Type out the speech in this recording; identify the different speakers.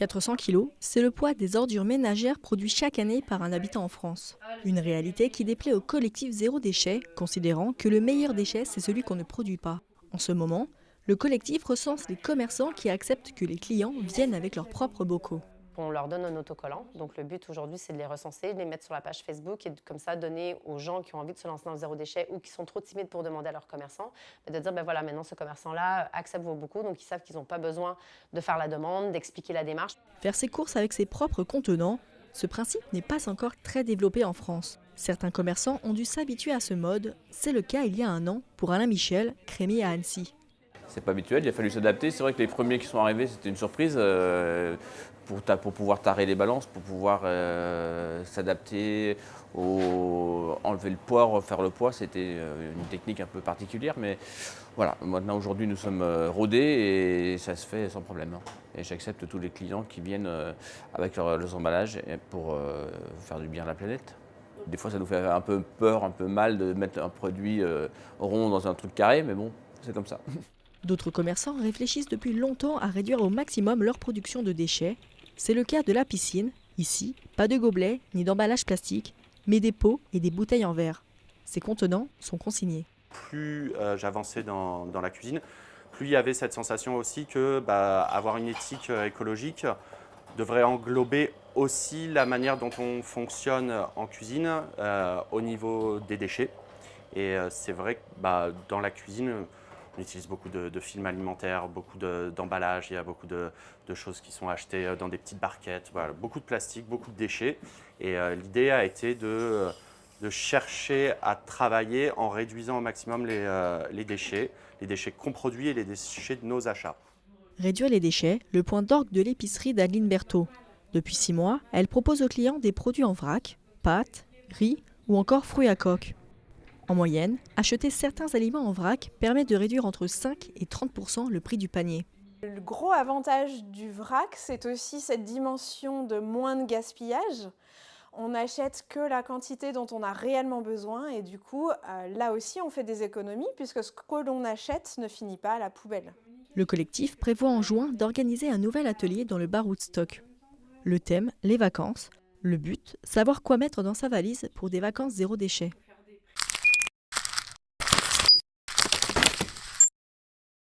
Speaker 1: 400 kilos, c'est le poids des ordures ménagères produites chaque année par un habitant en France. Une réalité qui déplaît au collectif Zéro Déchet, considérant que le meilleur déchet, c'est celui qu'on ne produit pas. En ce moment, le collectif recense les commerçants qui acceptent que les clients viennent avec leurs propres bocaux.
Speaker 2: On leur donne un autocollant. Donc le but aujourd'hui, c'est de les recenser, de les mettre sur la page Facebook et comme ça donner aux gens qui ont envie de se lancer dans le zéro déchet ou qui sont trop timides pour demander à leurs commerçants, de dire ben voilà, maintenant ce commerçant-là accepte vos bocaux, donc ils savent qu'ils n'ont pas besoin de faire la demande, d'expliquer la démarche.
Speaker 1: Faire ses courses avec ses propres contenants, ce principe n'est pas encore très développé en France. Certains commerçants ont dû s'habituer à ce mode. C'est le cas il y a un an pour Alain Michel, crémier à Annecy.
Speaker 3: C'est pas habituel, il a fallu s'adapter. C'est vrai que les premiers qui sont arrivés, c'était une surprise pour pouvoir tarer les balances, pour pouvoir s'adapter, enlever le poids, refaire le poids. C'était une technique un peu particulière, mais voilà. Maintenant, aujourd'hui, nous sommes rodés et ça se fait sans problème. Et j'accepte tous les clients qui viennent avec leurs emballages pour faire du bien à la planète. Des fois, ça nous fait un peu peur, un peu mal de mettre un produit rond dans un truc carré, mais bon, c'est comme ça.
Speaker 1: D'autres commerçants réfléchissent depuis longtemps à réduire au maximum leur production de déchets. C'est le cas de la piscine. Ici, pas de gobelets ni d'emballage plastique, mais des pots et des bouteilles en verre. Ces contenants sont consignés.
Speaker 4: Plus j'avançais dans la cuisine, plus il y avait cette sensation aussi que avoir une éthique écologique devrait englober aussi la manière dont on fonctionne en cuisine au niveau des déchets. Et c'est vrai que dans la cuisine, on utilise beaucoup de films alimentaires, beaucoup d'emballages, il y a beaucoup de choses qui sont achetées dans des petites barquettes, voilà, beaucoup de plastique, beaucoup de déchets. Et l'idée a été de chercher à travailler en réduisant au maximum les déchets qu'on produit et les déchets de nos achats.
Speaker 1: Réduire les déchets, le point d'orgue de l'épicerie d'Adeline Berthaud. Depuis 6 mois, elle propose aux clients des produits en vrac, pâtes, riz ou encore fruits à coque. En moyenne, acheter certains aliments en vrac permet de réduire entre 5 et 30% le prix du panier.
Speaker 5: Le gros avantage du vrac, c'est aussi cette dimension de moins de gaspillage. On n'achète que la quantité dont on a réellement besoin et du coup, là aussi, on fait des économies puisque ce que l'on achète ne finit pas à la poubelle.
Speaker 1: Le collectif prévoit en juin d'organiser un nouvel atelier dans le bar Woodstock. Le thème, les vacances. Le but, savoir quoi mettre dans sa valise pour des vacances zéro déchet.